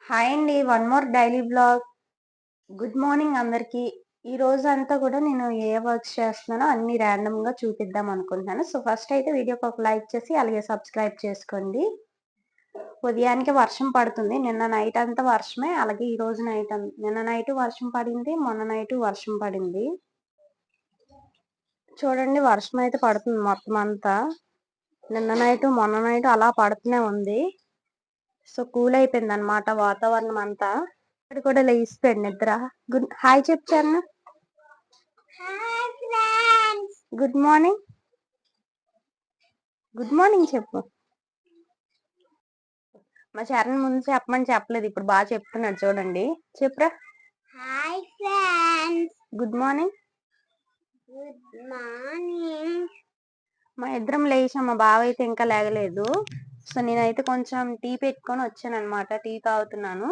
Hi అండి. One more daily blog. Good morning అందరికీ. ఈ రోజంతా కూడా నేను ఏ వర్క్స్ చేస్తున్నానో అన్నీ ర్యాండమ్‌గా చూపిద్దాం అనుకుంటున్నాను. సో, ఫస్ట్ అయితే వీడియోకి ఒక లైక్ చేసి అలాగే సబ్స్క్రైబ్ చేసుకోండి. ఉదయానికి వర్షం పడుతుంది. నిన్న నైట్ అంతా వర్షమే. అలాగే ఈ రోజు నైట్ నిన్న నైటు వర్షం పడింది. మొన్న నైటు వర్షం పడింది. చూడండి వర్షం అయితే పడుతుంది మొత్తం అంతా. నిన్న నైటు, మొన్న నైటు అలా పడుతూనే ఉంది. సో, కూల్ అయిపోయిందనమాట వాతావరణం అంతా. ఇక్కడ కూడా లేసిపోయాడు నిద్ర. హాయ్ చెప్పాను. Good morning. గుడ్ మార్నింగ్ చెప్పు. మా చరణ్ ముందు చెప్పమని చెప్పలేదు, ఇప్పుడు బాగా చెప్తున్నాడు చూడండి. చెప్పురా. Hi friends. Good morning. Good morning. మా ఇద్దరం లేచాం, మా బావ అయితే ఇంకా లేగలేదు. సో నేనైతే కొంచెం టీ పెట్టుకొని వచ్చాను అనమాట. టీ తాగుతున్నాను.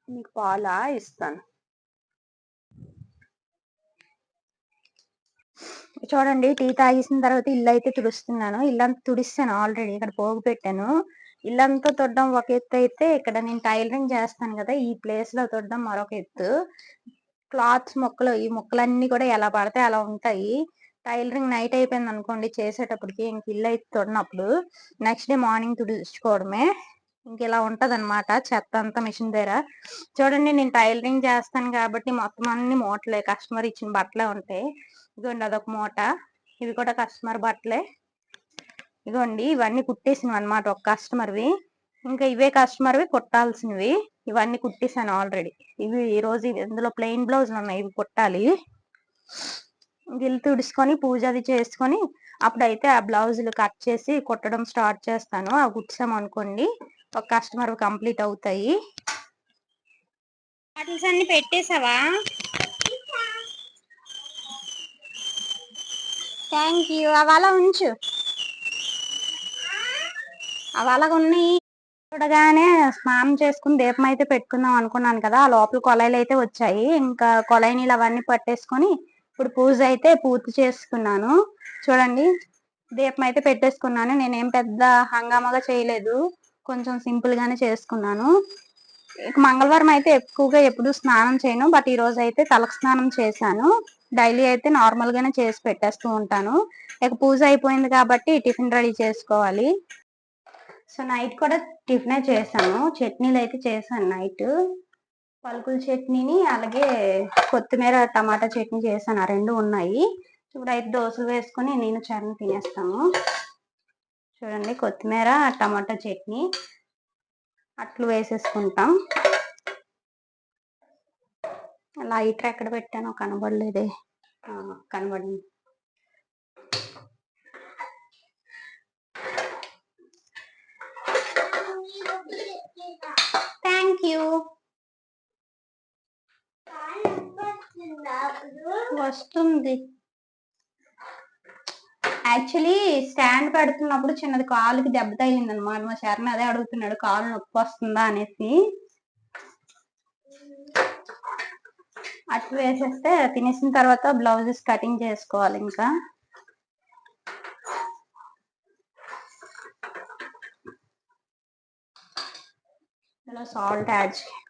మీకు పాలా ఇస్తాను. చూడండి టీ తాగేసిన తర్వాత ఇల్లు అయితే తుడుస్తున్నాను. ఇల్లంతా తుడిస్తాను ఆల్రెడీ. ఇక్కడ పోగు పెట్టాను. ఇల్లంతా తొడడం ఒక ఎత్తు అయితే, ఇక్కడ నేను టైలరింగ్ చేస్తాను కదా, ఈ ప్లేస్ లో తొడడం మరొక ఎత్తు. క్లాత్స్ మొక్కలు, ఈ మొక్కలన్నీ కూడా ఎలా పడితే అలా ఉంటాయి. టైలరింగ్ నైట్ అయిపోయింది అనుకోండి చేసేటప్పటికి, ఇంక ఇల్లు అయితే తొడినప్పుడు నెక్స్ట్ డే మార్నింగ్ తుడుచుకోవడమే. ఇంక ఇలా ఉంటది అనమాట చెత్త అంతా మిషన్ దగ్గర. చూడండి నేను టైలరింగ్ చేస్తాను కాబట్టి మొత్తం అన్ని మూటలే, కస్టమర్ ఇచ్చిన బట్టలే ఉంటాయి. ఇదిగోండి అదొక మూట, ఇవి కూడా కస్టమర్ బట్టలే. ఇదిగోండి ఇవన్నీ కుట్టేసినవి అనమాట ఒక కస్టమర్వి. ఇంకా ఇవే కస్టమర్వి కుట్టాల్సినవి. ఇవన్నీ కుట్టేసాను ఆల్రెడీ. ఇవి ఈ రోజు ఇందులో ప్లెయిన్ బ్లౌజులు ఉన్నాయి, ఇవి కుట్టాలి. గిల్లు తుడుచుకొని పూజ అది చేసుకొని అప్పుడైతే ఆ బ్లౌజులు కట్ చేసి కుట్టడం స్టార్ట్ చేస్తాను. అవి కుట్టాం అనుకోండి ఒక కస్టమర్ కంప్లీట్ అవుతాయి. బాటిల్స్ అన్ని పెట్టేసావా? Thank you. అవి అలా ఉంచు, అవి అలాగ ఉన్నాయి. చూడగానే స్నానం చేసుకుని దీపం అయితే పెట్టుకుందాం అనుకున్నాను కదా, ఆ లోపల కొలాయిలు అయితే వచ్చాయి. ఇంకా కొలాయి నీళ్ళు అవన్నీ పట్టేసుకొని ఇప్పుడు పూజ అయితే పూర్తి చేసుకున్నాను. చూడండి దీపం అయితే పెట్టేసుకున్నాను. నేనేం పెద్ద హంగామాగా చేయలేదు, కొంచెం సింపుల్ గానే చేసుకున్నాను. ఇక మంగళవారం అయితే ఎక్కువగా ఎప్పుడు స్నానం చేయను, బట్ ఈ రోజు అయితే తలకు స్నానం చేశాను. డైలీ అయితే నార్మల్ గానే చేసి పెట్టేస్తూ ఉంటాను. ఇక పూజ అయిపోయింది కాబట్టి టిఫిన్ రెడీ చేసుకోవాలి. సో నైట్ కూడా టిఫినే చేశాను. చట్నీలు అయితే చేశాను నైట్. పలుకుల చట్నీని అలాగే కొత్తిమీర టమాటా చట్నీ చేశాను. ఆ రెండు ఉన్నాయి. ఇప్పుడు అయితే దోశలు వేసుకొని నేను చరణ్ తినేస్తాము. చూడండి కొత్తిమీర టమాటా చట్నీ అట్లు వేసేసుకుంటాం. లైటర్ ఎక్కడ పెట్టానో కనబడలేదే. కనబడింది. Thank you. వస్తుంది. యాక్చువల్లీ స్టాండ్ పెడుతున్నప్పుడు చిన్నది కాలుకి దెబ్బ తగిలింది అనమాట. మా చరణ్ అదే అడుగుతున్నాడు, కాలు నొప్పి వస్తుందా అనేసి. అట్లు వేసేస్తే తినేసిన తర్వాత బ్లౌజెస్ కటింగ్ చేసుకోవాలి. ఇంకా ఇలా సాల్ట్ యాడ్ చేయాలి.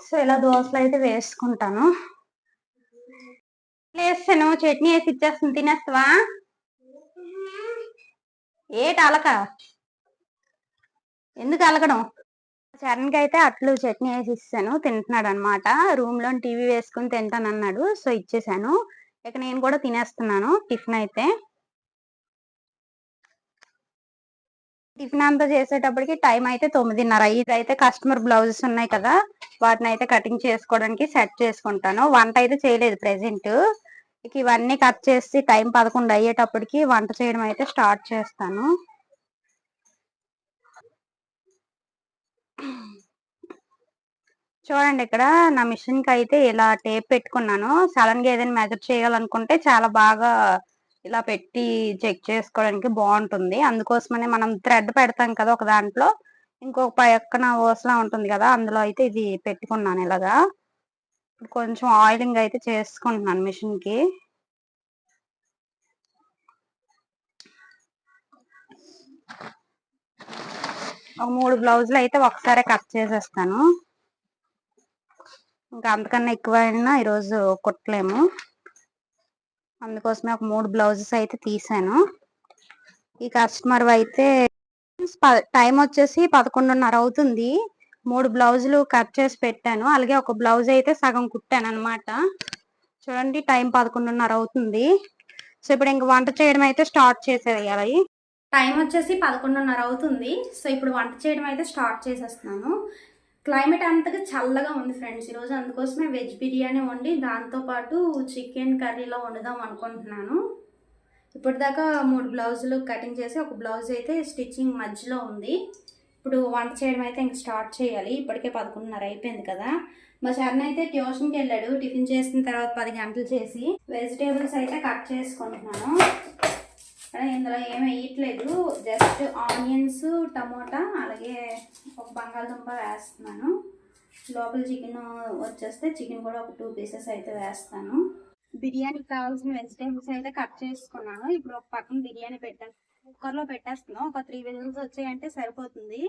సో ఇలా దోశలు అయితే వేసుకుంటాను. వేస్తాను, చట్నీ వేసి ఇచ్చేస్తాను, తినేస్తావా? ఏటి అలక, ఎందుకు అలకడం? చరణ్కి అయితే అట్లు చట్నీ వేసి ఇస్తాను, తింటున్నాడు అనమాట. రూమ్ లో టీవీ వేసుకుని తింటానన్నాడు, సో ఇచ్చేసాను. ఇక నేను కూడా తినేస్తున్నాను టిఫిన్ అయితే. టిఫిన్ అంతా చేసేటప్పటికి టైం అయితే 9:30. ఇదైతే కస్టమర్ బ్లౌజెస్ ఉన్నాయి కదా, వాటిని అయితే కటింగ్ చేసుకోవడానికి సెట్ చేసుకుంటాను. వంట అయితే చేయలేదు ప్రెసెంట్. ఇక ఇవన్నీ కట్ చేసి టైం 11 అయ్యేటప్పటికి వంట చేయడం అయితే స్టార్ట్ చేస్తాను. చూడండి, ఇక్కడ నా మిషన్ కి అయితే ఇలా టేప్ పెట్టుకున్నాను. సడన్ గా ఏదైనా మెజర్ చేయాలనుకుంటే చాలా బాగా ఇలా పెట్టి చెక్ చేసుకోవడానికి బాగుంటుంది. అందుకోసమనే మనం థ్రెడ్ పెడతాం కదా ఒక దాంట్లో, ఇంకొక పక్కన ఓస్లా ఉంటుంది కదా, అందులో అయితే ఇది పెట్టుకున్నాను ఇలాగా. కొంచెం ఆయిలింగ్ అయితే చేసుకుంటున్నాను మిషన్ కి. ఒక 3 బ్లౌజులు అయితే ఒకసారి కట్ చేసేస్తాను. ఇంకా అంతకన్నా ఎక్కువైనా ఈరోజు కుట్టలేము, అందుకోసమే ఒక 3 బ్లౌజెస్ అయితే తీసాను. ఈ కస్టమర్ అయితే టైం వచ్చేసి 11:30 అవుతుంది. 3 బ్లౌజులు కట్ చేసి పెట్టాను, అలాగే ఒక బ్లౌజ్ అయితే సగం కుట్టాను అనమాట. చూడండి, టైం 11:30 అవుతుంది. సో ఇప్పుడు ఇంక వంట చేయడం అయితే స్టార్ట్ చేసేయాలి. టైం వచ్చేసి 11:30 అవుతుంది. సో ఇప్పుడు వంట చేయడం అయితే స్టార్ట్ చేసేస్తున్నాను. క్లైమేట్ అంతగా చల్లగా ఉంది ఫ్రెండ్స్ ఈరోజు, అందుకోసమే వెజ్ బిర్యానీ వండి దాంతోపాటు చికెన్ కర్రీలో వండుదాం అనుకుంటున్నాను. ఇప్పటిదాకా 3 బ్లౌజులు కటింగ్ చేసి ఒక బ్లౌజ్ అయితే స్టిచ్చింగ్ మధ్యలో ఉంది. ఇప్పుడు వంట చేయడం అయితే ఇంక స్టార్ట్ చేయాలి. ఇప్పటికే 11:30 అయిపోయింది కదా. మా చరణ్ అయితే ట్యూషన్కి వెళ్ళాడు. టిఫిన్ చేసిన తర్వాత 10 గంటలు చేసి వెజిటేబుల్స్ అయితే కట్ చేసుకుంటున్నాను. ఇందులో ఏమి వేయట్లేదు, జస్ట్ ఆనియన్స్, టమోటా, అలాగే ఒక బంగాళదుంప వేస్తున్నాను. లోపల చికెన్ వచ్చేస్తే చికెన్ కూడా ఒక 2 పీసెస్ అయితే వేస్తాను. బిర్యానీకి కావాల్సిన వెజిటేబుల్స్ అయితే కట్ చేసుకున్నాను. ఇప్పుడు ఒక పక్కన బిర్యానీ కుక్కర్లో పెట్టేస్తున్నాను. ఒక 3 విజిల్స్ వచ్చాయంటే సరిపోతుంది.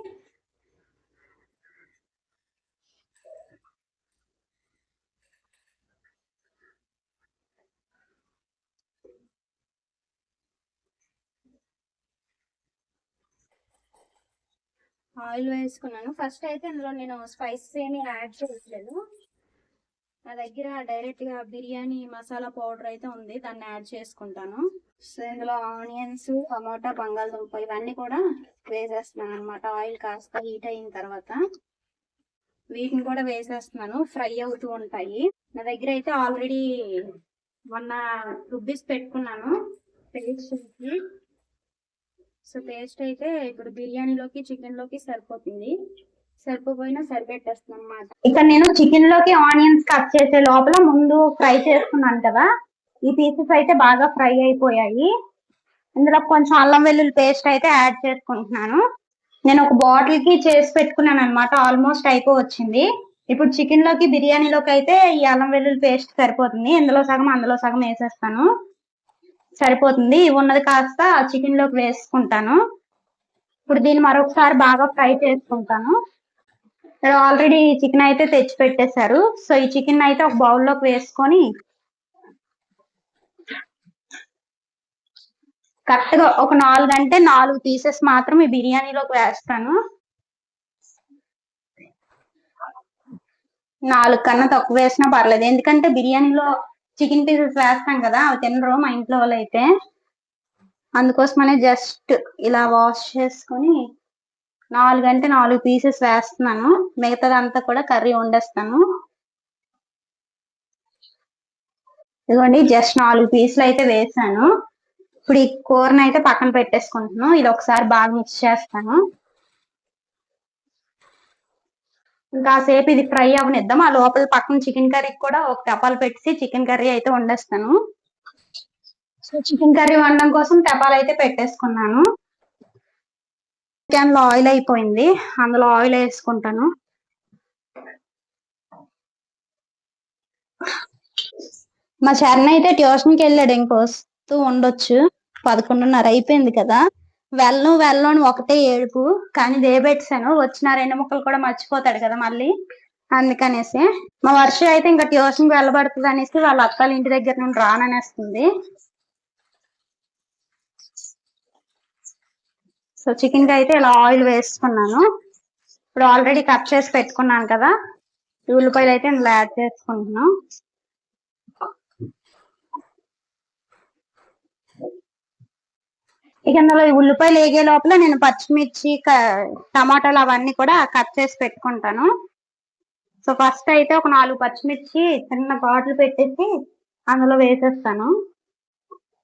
ఆయిల్ వేసుకున్నాను. ఫస్ట్ అయితే ఇందులో నేను స్పైసెస్ ఏమీ యాడ్ చేయట్లేదు. నా దగ్గర డైరెక్ట్ గా బిర్యానీ మసాలా పౌడర్ అయితే ఉంది, దాన్ని యాడ్ చేసుకుంటాను. సో ఇందులో ఆనియన్స్, టమాటా, బంగాళదుంప ఇవన్నీ కూడా వేసేస్తున్నాను అనమాట. ఆయిల్ కాస్త హీట్ అయిన తర్వాత వీటిని కూడా వేసేస్తున్నాను, ఫ్రై అవుతూ ఉంటాయి. నా దగ్గర అయితే ఆల్రెడీ మొన్న రుబ్బిస్ పెట్టుకున్నాను పేస్ట్. సో పేస్ట్ అయితే ఇప్పుడు బిర్యానీలోకి చికెన్ లోకి సరిపోతుంది. సరిపోయినా సరిపెట్టేస్తున్నాను అనమాట. ఇక్కడ నేను చికెన్ లోకి ఆనియన్స్ కట్ చేసే లోపల ముందు ఫ్రై చేసుకున్నాను కదా, ఈ పీసెస్ అయితే బాగా ఫ్రై అయిపోయాయి. ఇందులో కొంచెం అల్లం వెల్లుల్లి పేస్ట్ అయితే యాడ్ చేసుకుంటున్నాను. నేను ఒక బాటిల్ కి చేసి పెట్టుకున్నాను అనమాట, ఆల్మోస్ట్ అయిపోవచ్చింది. ఇప్పుడు చికెన్ లోకి బిర్యానీలోకి అయితే ఈ అల్లం వెల్లుల్లి పేస్ట్ సరిపోతుంది. ఇందులో సగం అందులో సగం వేసేస్తాను, సరిపోతుంది. ఉన్నది కాస్త చికెన్ లోకి వేసుకుంటాను. ఇప్పుడు దీన్ని మరొకసారి బాగా ఫ్రై చేసుకుంటాను. ఆల్రెడీ చికెన్ అయితే తెచ్చి పెట్టేశారు. సో ఈ చికెన్ అయితే ఒక బౌల్లోకి వేసుకొని కరెక్ట్ గా ఒక 4 అంటే 4 పీసెస్ మాత్రం ఈ బిర్యానీలోకి వేస్తాను. 4 కన్నా తక్కువ వేసినా పర్లేదు, ఎందుకంటే బిర్యానీలో చికెన్ పీసెస్ వేస్తాం కదా, అవి తినరు మా ఇంట్లో వాళ్ళు అయితే. అందుకోసమనే జస్ట్ ఇలా వాష్ చేసుకొని 4 అంటే 4 పీసెస్ వేస్తున్నాను. మిగతాదంతా కూడా కర్రీ వండేస్తాను. ఇదిగోండి, జస్ట్ 4 పీసులు అయితే వేసాను. ఇప్పుడు ఈ కూరని అయితే పక్కన పెట్టేసుకుంటున్నాను. ఇది ఒకసారి బాగా మిక్స్ చేస్తాను. ఇంకాసేపు ఇది ఫ్రై అవనిద్దాం. ఆ లోపల పక్కన చికెన్ కర్రీ కూడా ఒక టపాలు పెట్టి చికెన్ కర్రీ అయితే వండేస్తాను. సో చికెన్ కర్రీ వండడం కోసం టపాలు అయితే పెట్టేసుకున్నాను. చికెన్ లో ఆయిల్ అయిపోయింది, అందులో ఆయిల్ వేసుకుంటాను. మా చరణ్ అయితే ట్యూషన్కి వెళ్ళాడు, ఇంకొస్తూ ఉండొచ్చు. 11:30 అయిపోయింది కదా. వెళ్ళను అని ఒకటే ఏడుపు, కానీ దేబెట్టాను. వచ్చిన 2 ముక్కలు కూడా మర్చిపోతాడు కదా మళ్ళీ, అందుకనేసి. మా వర్ష అయితే ఇంకా ట్యూషన్కి వెళ్ళబడుతుంది అనేసి వాళ్ళ అక్కల ఇంటి దగ్గర నుండి రాననేస్తుంది. సో చికెన్ కి అయితే ఇలా ఆయిల్ వేసుకున్నాను. ఇప్పుడు ఆల్రెడీ కట్ చేసి పెట్టుకున్నాను కదా, ఉల్లిపాయలు అయితే ఇందులో యాడ్ చేసుకుంటున్నాం. ఇక అందులో ఈ ఉల్లిపాయలు వేగే లోపల నేను పచ్చిమిర్చి టమాటాలు అవన్నీ కూడా కట్ చేసి పెట్టుకుంటాను. సో ఫస్ట్ అయితే ఒక 4 పచ్చిమిర్చి చిన్న ఘాట్లు పెట్టేసి అందులో వేసేస్తాను.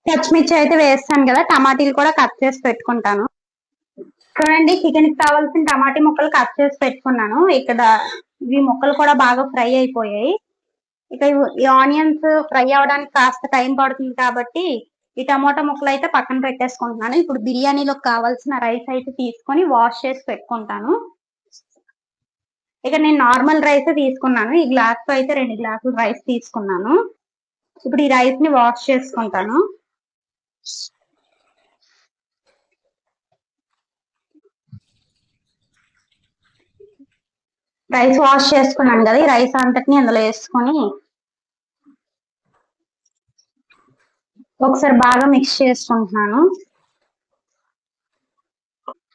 పచ్చిమిర్చి అయితే వేస్తాను కదా, టమాటీలు కూడా కట్ చేసి పెట్టుకుంటాను. చూడండి, చికెన్ కి కావాల్సిన టమాటీ ముక్కలు కట్ చేసి పెట్టుకున్నాను. ఇక్కడ ఈ ముక్కలు కూడా బాగా ఫ్రై అయిపోయాయి. ఇక ఈ ఆనియన్స్ ఫ్రై అవడానికి కాస్త టైం పడుతుంది కాబట్టి ఈ టమోటా ముక్కలు అయితే పక్కన పెట్టేసుకుంటున్నాను. ఇప్పుడు బిర్యానీలో కావాల్సిన రైస్ అయితే తీసుకొని వాష్ చేసి పెట్టుకుంటాను. ఇక నేను నార్మల్ రైస్ తీసుకున్నాను. ఈ గ్లాస్ తో అయితే 2 గ్లాసులు రైస్ తీసుకున్నాను. ఇప్పుడు ఈ రైస్ ని వాష్ చేసుకుంటాను. రైస్ వాష్ చేసుకున్నాను కదా, ఈ రైస్ అంతటిని అందులో వేసుకొని ఒకసారి బాగా మిక్స్ చేసుకుంటున్నాను.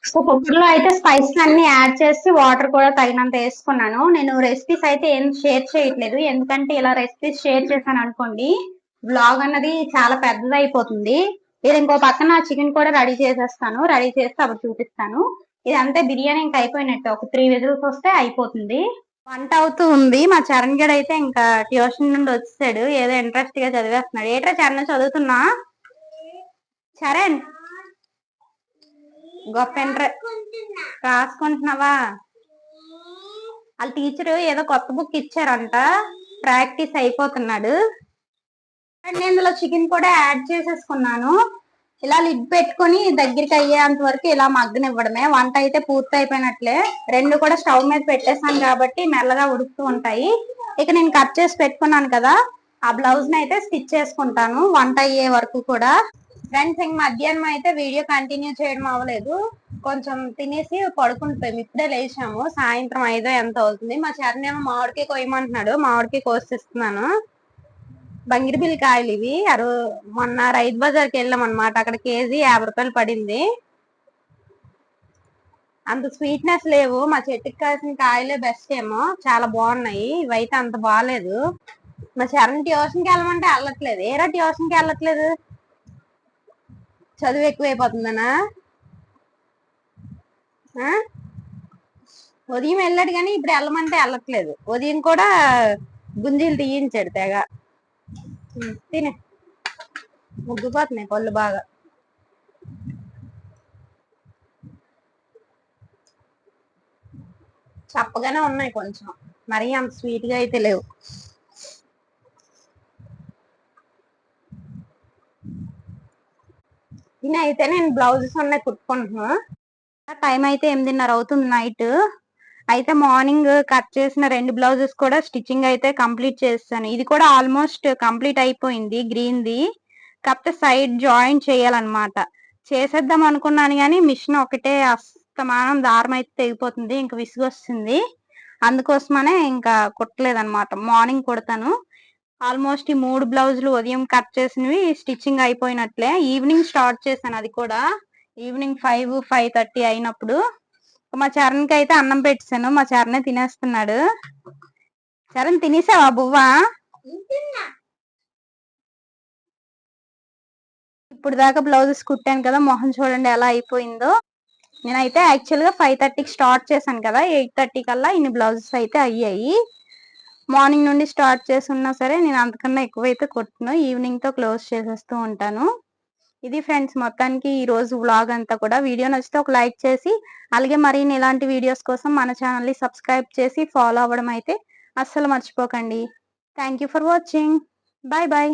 సో కుక్కర్ లో అయితే స్పైసెస్ అన్ని యాడ్ చేసి వాటర్ కూడా తగినంత వేసుకున్నాను. నేను రెసిపీస్ అయితే ఏం షేర్ చేయట్లేదు, ఎందుకంటే ఇలా రెసిపీస్ షేర్ చేశాను అనుకోండి బ్లాగ్ అన్నది చాలా పెద్దది అయిపోతుంది. ఇది ఇంకో పక్కన చికెన్ కూడా రెడీ చేసేస్తాను, రెడీ చేస్తే అప్పుడు చూపిస్తాను. ఇది అంతే, బిర్యానీ ఇంకా అయిపోయినట్టు. ఒక 3 విజిల్స్ వస్తే అయిపోతుంది. వంట అవుతూ ఉంది. మా చరణ్ గడ్ అయితే ఇంకా ట్యూషన్ నుండి వచ్చాడు, ఏదో ఇంట్రెస్ట్ గా చదివేస్తున్నాడు. ఏట్రా చరణ్ చదువుతున్నా? చరణ్ గొప్ప రాసుకుంటున్నావా? వాళ్ళ టీచర్ ఏదో కొత్త బుక్ ఇచ్చారంట, ప్రాక్టీస్ అయిపోతున్నాడు. అండ్ ఇందులో చికెన్ కూడా యాడ్ చేసేసుకున్నాను. ఇలా లిడ్ పెట్టుకొని దగ్గరికి అయ్యేంత వరకు ఇలా మగ్గనివ్వడమే. వంట అయితే పూర్తి అయిపోయినట్లే. 2 కూడా స్టవ్ మీద పెట్టేసాను కాబట్టి మెల్లగా ఉడుకుతూ ఉంటాయి. ఇక నేను కట్ చేసి పెట్టుకున్నాను కదా, ఆ బ్లౌజ్ ని అయితే స్టిచ్ చేసుకుంటాను వంట అయ్యే వరకు కూడా. ఫ్రెండ్స్, ఇంక మధ్యాహ్నం అయితే వీడియో కంటిన్యూ చేయడం అవ్వలేదు, కొంచెం తినేసి పడుకుంటాం. ఇప్పుడే లేచాము, సాయంత్రం 5 ఎంత అవుతుంది. మా చరణ్ ఏమో మామిడికాయ కొయ్యమంటున్నాడు, మామిడికాయ కోసిస్తున్నాను. బంగిరిబిల్లి కాయలు ఇవి. మొన్న రైతు బజార్కి వెళ్ళాం అనమాట, అక్కడ కేజీ 50 రూపాయలు పడింది. అంత స్వీట్నెస్ లేవు, మా చెట్టుకి కాసిన కాయలే బెస్ట్ ఏమో, చాలా బాగున్నాయి. ఇవైతే అంత బాగాలేదు. మా చరణ్ ట్యూషన్కి వెళ్ళమంటే వెళ్ళట్లేదు. ఏరా ట్యూషన్కి వెళ్ళట్లేదు? చదువు ఎక్కువైపోతుందనా? ఉదయం వెళ్ళాడు కానీ ఇప్పుడు వెళ్ళమంటే వెళ్ళట్లేదు. ఉదయం కూడా గుంజీలు తీయించాడు తెగ. తినే ముగ్గిపోతున్నాయి పళ్ళు బాగా. చప్పగానే ఉన్నాయి కొంచెం, మరీ అంత స్వీట్ గా అయితే లేవు. తిని అయితే నేను బ్లౌజెస్ ఉన్నాయి కుట్టుకుంటున్నా. టైం అయితే 8:30 అవుతుంది నైట్. అయితే మార్నింగ్ కట్ చేసిన 2 బ్లౌజెస్ కూడా స్టిచ్చింగ్ అయితే కంప్లీట్ చేస్తాను. ఇది కూడా ఆల్మోస్ట్ కంప్లీట్ అయిపోయింది, గ్రీన్ది. కాకపోతే సైడ్ జాయిన్ చేయాలన్నమాట. చేసేద్దాం అనుకున్నాను కానీ మిషన్ ఒకటే అస్తమానం దారం అయితే తెగిపోతుంది, ఇంకా విసుగొస్తుంది. అందుకోసమనే ఇంకా కుట్టలేదన్నమాట. మార్నింగ్ కుడతాను. ఆల్మోస్ట్ ఈ 3 బ్లౌజులు ఉదయం కట్ చేసినవి స్టిచ్చింగ్ అయిపోయినట్లే. ఈవినింగ్ స్టార్ట్ చేశాను, అది కూడా ఈవినింగ్ 5-5:30 అయినప్పుడు. మా చరణ్ కి అయితే అన్నం పెట్టాను, మా చరణ్ తినేస్తున్నాడు. చరణ్ తినేసావా బువ్వా? ఇప్పుడు దాకా బ్లౌజెస్ కుట్టాను కదా, మొహం చూడండి ఎలా అయిపోయిందో. నేనైతే యాక్చువల్ గా 5:30కి స్టార్ట్ చేశాను కదా, 8:30 కల్లా ఇన్ని బ్లౌజెస్ అయితే అయ్యాయి. మార్నింగ్ నుండి స్టార్ట్ చేస్తున్నా సరే నేను అంతకన్నా ఎక్కువైతే కుట్టను, ఈవినింగ్ తో క్లోజ్ చేసేస్తూ ఉంటాను. ఇది ఫ్రెండ్స్, మొత్తానికి ఈ రోజు వ్లాగ్ అంతా కూడా. వీడియో నచ్చితే ఒక లైక్ చేసి, అలాగే మరిన్ని ఇలాంటి వీడియోస్ కోసం మన ఛానల్ ని సబ్స్క్రైబ్ చేసి ఫాలో అవ్వడం అయితే అస్సలు మర్చిపోకండి. Thank you for watching. Bye bye.